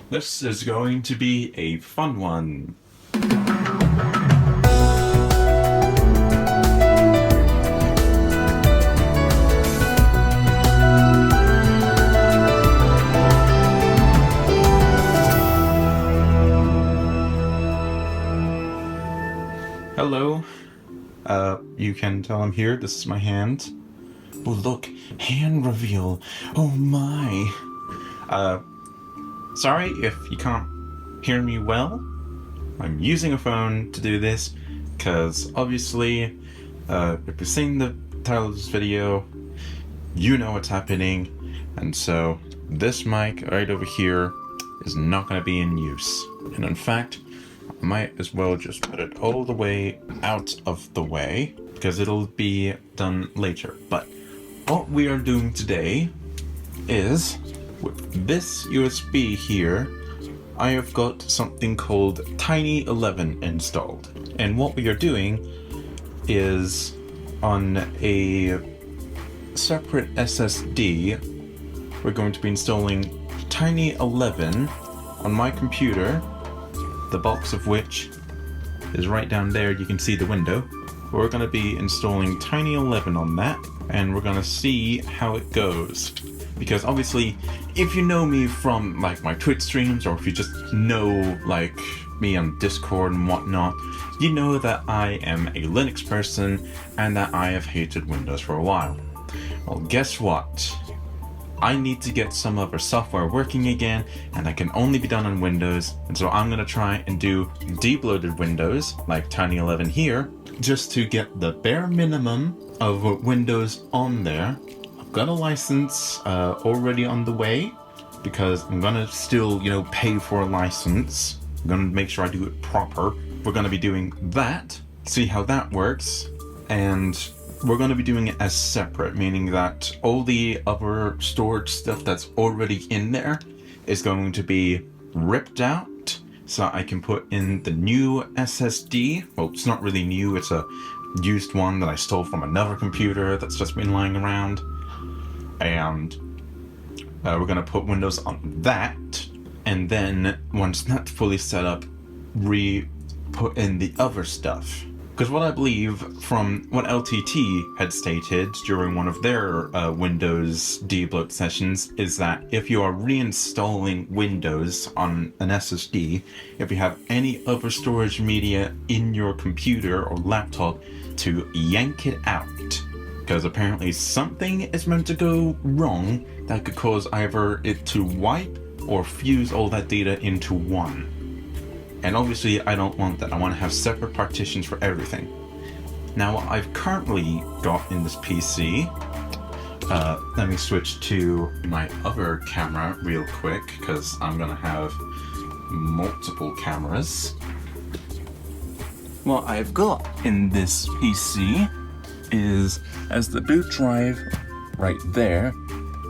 This is going to be a fun one. Hello. You can tell I'm here. This is my hand. Oh, look. Hand reveal. Oh, my. Sorry if you can't hear me well. I'm using a phone to do this, because obviously, if you've seen the title of this video, you know what's happening, and so this mic right over here is not going to be in use. And in fact, I might as well just put it all the way out of the way, because it'll be done later. But what we are doing today is, with this USB here, I have got something called Tiny11 installed. And what we are doing is, on a separate SSD, we're going to be installing Tiny11 on my computer, the box of which is right down there. You can see the window. We're going to be installing Tiny11 on that, and we're going to see how it goes. Because obviously, if you know me from like my Twitch streams, or if you just know like me on Discord and whatnot, you know that I am a Linux person and that I have hated Windows for a while. Well, guess what? I need to get some other software working again, and that can only be done on Windows, and so I'm going to try and do deep-loaded Windows, like Tiny11 here, just to get the bare minimum of Windows on there. I've got a license already on the way, because I'm going to still, pay for a license. I'm going to make sure I do it proper. We're going to be doing that, see how that works, and we're going to be doing it as separate, meaning that all the other storage stuff that's already in there is going to be ripped out so I can put in the new SSD. Well, it's not really new, it's a used one that I stole from another computer that's just been lying around. And we're going to put Windows on that, and then once that's fully set up, put in the other stuff. Because what I believe from what LTT had stated during one of their Windows debloat sessions is that if you are reinstalling Windows on an SSD, if you have any other storage media in your computer or laptop, to yank it out. Because apparently something is meant to go wrong that could cause either it to wipe or fuse all that data into one. And obviously I don't want that. I want to have separate partitions for everything. Now what I've currently got in this PC, let me switch to my other camera real quick, because I'm going to have multiple cameras. What I've got in this PC is, as the boot drive right there,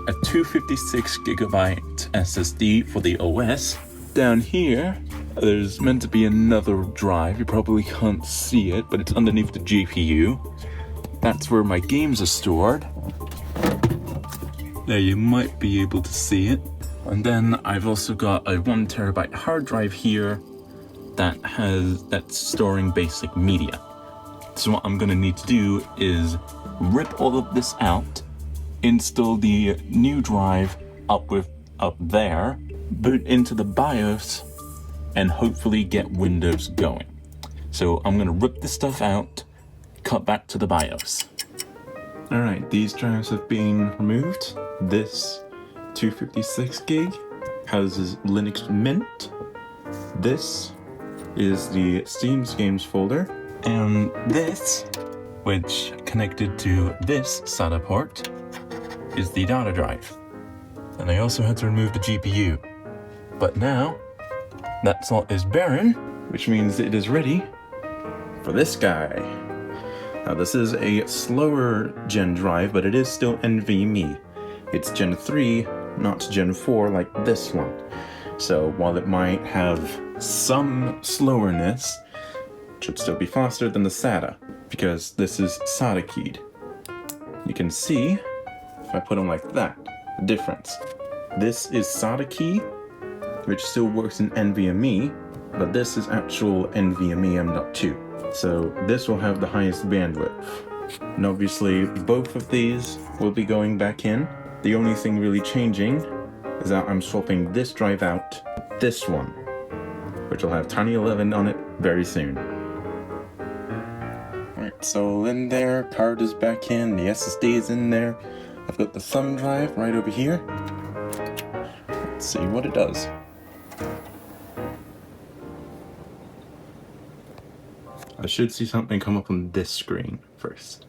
a 256GB SSD for the OS. Down here, there's meant to be another drive. You probably can't see it, but it's underneath the GPU. That's where my games are stored. There, you might be able to see it. And then I've also got a 1TB hard drive here that's storing basic media. So what I'm gonna need to do is rip all of this out, install the new drive up there, boot into the BIOS, and hopefully get Windows going. So I'm gonna rip this stuff out, cut back to the BIOS. Alright, these drives have been removed. This 256 gig houses Linux Mint. This is the Steam's Games folder. And this, which connected to this SATA port, is the data drive. And I also had to remove the GPU. But now, that slot is barren, which means it is ready for this guy. Now this is a slower Gen drive, but it is still NVMe. It's Gen 3, not Gen 4 like this one. So while it might have some slowness, it should still be faster than the SATA, because this is SATA keyed. You can see, if I put them like that, the difference. This is SATA key, which still works in NVMe, but this is actual NVMe M.2. So this will have the highest bandwidth. And obviously both of these will be going back in. The only thing really changing is that I'm swapping this drive out, this one, which will have Tiny11 on it very soon. Alright, so in there, card is back in, the SSD is in there. I've got the thumb drive right over here. Let's see what it does. I should see something come up on this screen first.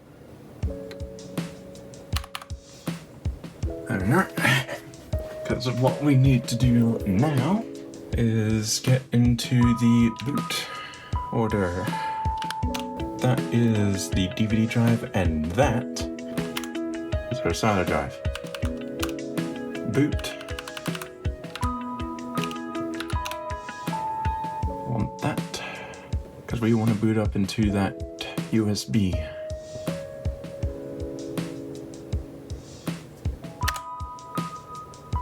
Alright, because what we need to do now is get into the boot order. That is the DVD drive, and that is our SATA drive. Boot. Want that, because we want to boot up into that USB.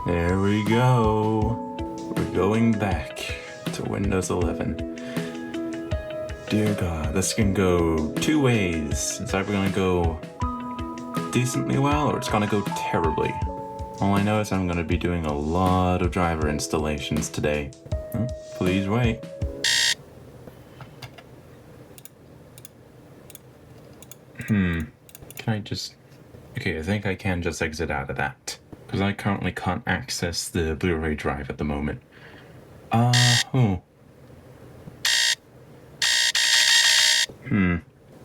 There we go. We're going back to Windows 11. Dear God, this can go two ways. It's either gonna go decently well or it's gonna go terribly. All I know is I'm gonna be doing a lot of driver installations today. Oh, please wait. Can I just... Okay, I think I can just exit out of that. Because I currently can't access the Blu-ray drive at the moment.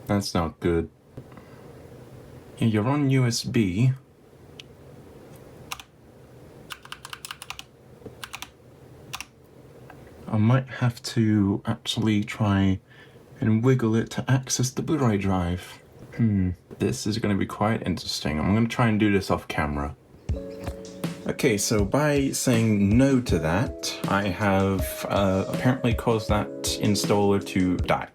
That's not good. You're on USB. I might have to actually try and wiggle it to access the Blu-ray drive. This is going to be quite interesting. I'm going to try and do this off camera. Okay, so by saying no to that, I have apparently caused that installer to die.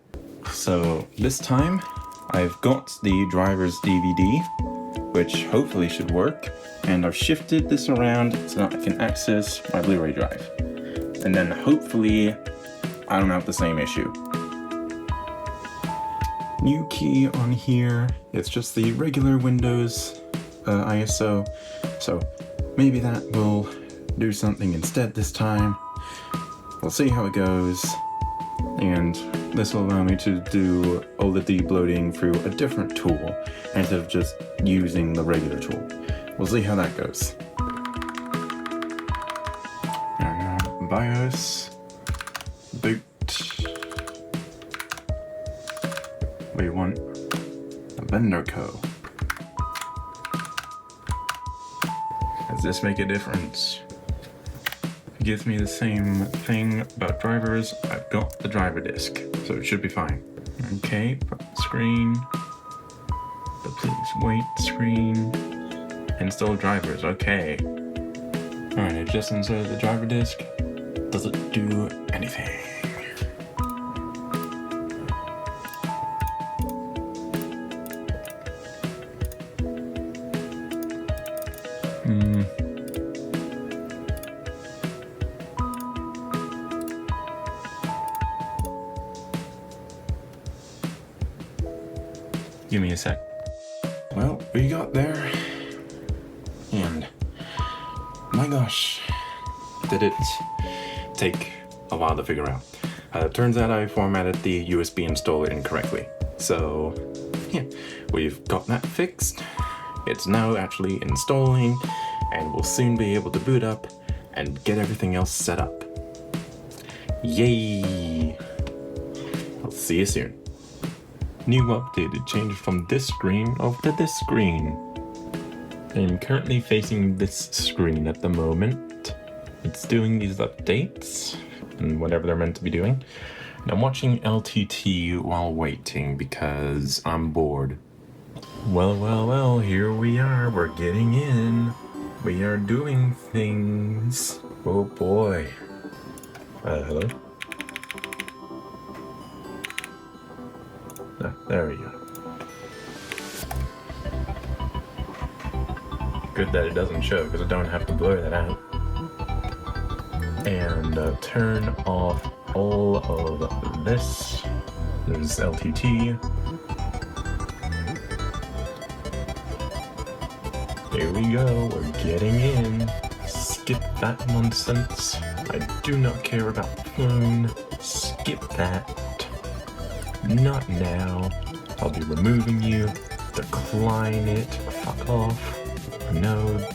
So this time, I've got the driver's DVD, which hopefully should work, and I've shifted this around so that I can access my Blu-ray drive. And then hopefully, I don't have the same issue. New key on here, it's just the regular Windows ISO, so maybe that will do something instead this time. We'll see how it goes, and this will allow me to do all the debloating through a different tool instead of just using the regular tool. We'll see how that goes. BIOS, boot. We want a vendor code. Does this make a difference? It gives me the same thing about drivers. I've got the driver disk, so it should be fine. Okay, screen. The please wait screen. Install drivers, okay. Alright, I just inserted the driver disk. Does it do anything? Give me a sec. Well, we got there, and my gosh, did it take a while to figure out. Turns out I formatted the USB installer incorrectly. So, yeah, we've got that fixed. It's now actually installing, and we'll soon be able to boot up and get everything else set up. Yay! I'll see you soon. New updated changed from this screen over to this screen. I'm currently facing this screen at the moment. It's doing these updates and whatever they're meant to be doing. And I'm watching LTT while waiting because I'm bored. Well, here we are. We're getting in. We are doing things. Oh boy. Hello? There we go. Good that it doesn't show because I don't have to blur that out. and turn off all of this. There's LTT. There we go, we're getting in. Skip that nonsense. I do not care about the phone. Skip that. Not now. I'll be removing you. Decline it. Fuck off. No.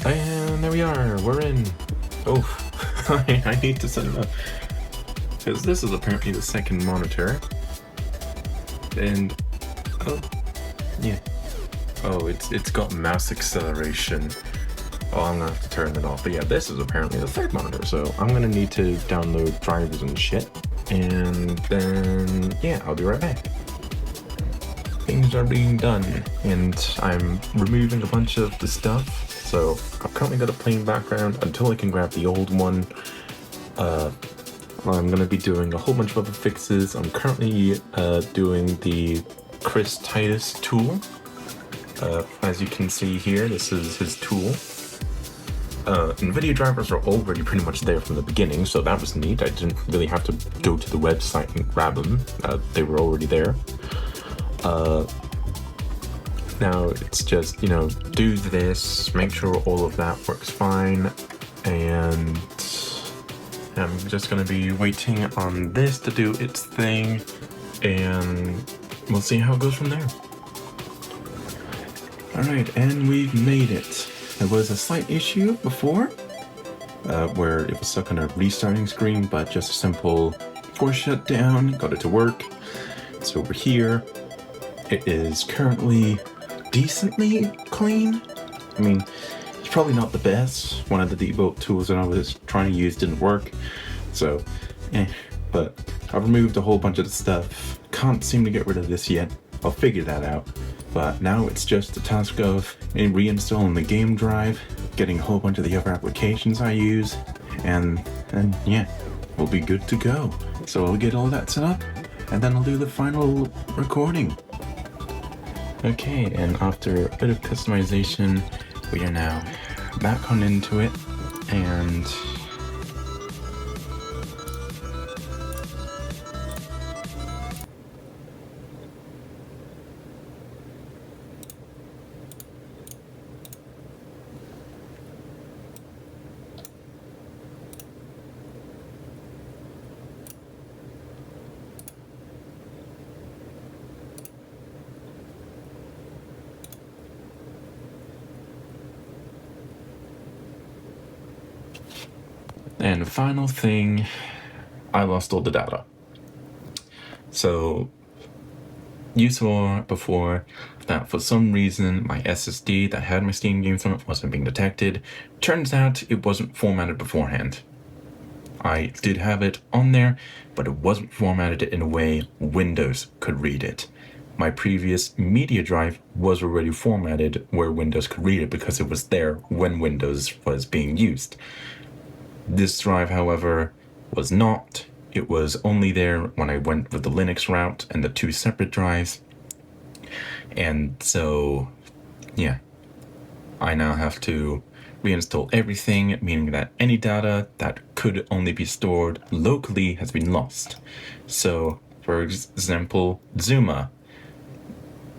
And there we are, we're in. Oh, I need to set it up. Because this is apparently the second monitor. And, oh, yeah. Oh, it's got mouse acceleration. Oh, I'm gonna have to turn it off. But yeah, this is apparently the third monitor, so I'm gonna need to download drivers and shit. And then, yeah, I'll be right back. Things are being done, and I'm removing a bunch of the stuff. So I've currently got a plain background until I can grab the old one. I'm going to be doing a whole bunch of other fixes. I'm currently doing the Chris Titus tool. As you can see here, this is his tool. NVIDIA drivers are already pretty much there from the beginning, so that was neat. I didn't really have to go to the website and grab them. They were already there. Now it's just, you know, do this, make sure all of that works fine, and I'm just going to be waiting on this to do its thing, and we'll see how it goes from there. Alright, and we've made it. There was a slight issue before, where it was stuck on a restarting screen, but just a simple force shutdown got it to work. It's over here. It is currently decently clean. I mean, it's probably not the best. One of the debug tools that I was trying to use didn't work, so but I've removed a whole bunch of the stuff. Can't seem to get rid of this yet. I'll figure that out. But now it's just a task of reinstalling the game drive, getting a whole bunch of the other applications I use, and yeah, we'll be good to go. So I'll get all that set up, and then I'll do the final recording. Okay, and after a bit of customization, we are now back on into it, and the final thing, I lost all the data. So you saw before that for some reason my SSD that had my Steam games on it wasn't being detected. Turns out it wasn't formatted beforehand. I did have it on there, but it wasn't formatted in a way Windows could read it. My previous media drive was already formatted where Windows could read it because it was there when Windows was being used. This drive, however, was not. It was only there when I went with the Linux route and the two separate drives. And so, yeah, I now have to reinstall everything, meaning that any data that could only be stored locally has been lost. So, for example, Zuma,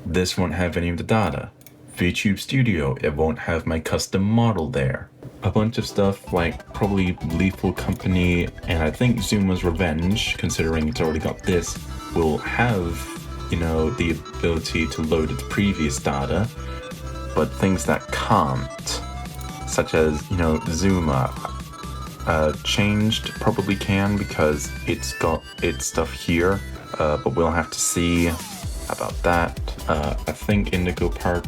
this won't have any of the data. VTube Studio, it won't have my custom model there. A bunch of stuff like probably Lethal Company and I think Zuma's Revenge, considering it's already got this, will have, you know, the ability to load its previous data, but things that can't, such as, you know, Zuma, changed probably can because it's got its stuff here, but we'll have to see about that. I think Indigo Park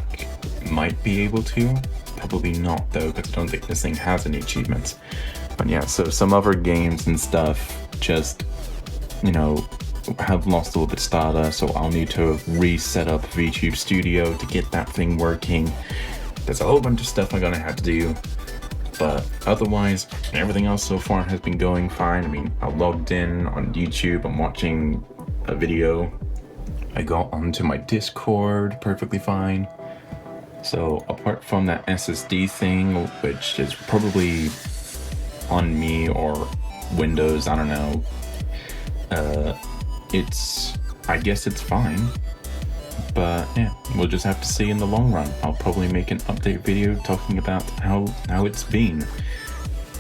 might be able to. Probably not though, because I don't think this thing has any achievements. But yeah, so some other games and stuff just, you know, have lost a little bit of data, so I'll need to reset up VTube Studio to get that thing working. There's a whole bunch of stuff I'm gonna have to do. But otherwise, everything else so far has been going fine. I mean, I logged in on YouTube, I'm watching a video. I got onto my Discord perfectly fine. So apart from that SSD thing, which is probably on me or Windows, I don't know, I guess it's fine. But yeah, we'll just have to see in the long run. I'll probably make an update video talking about how it's been.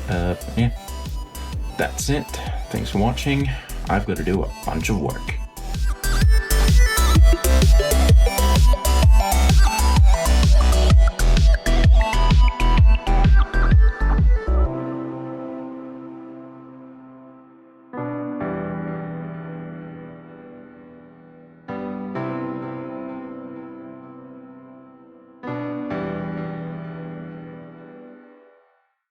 Yeah, that's it. Thanks for watching. I've got to do a bunch of work.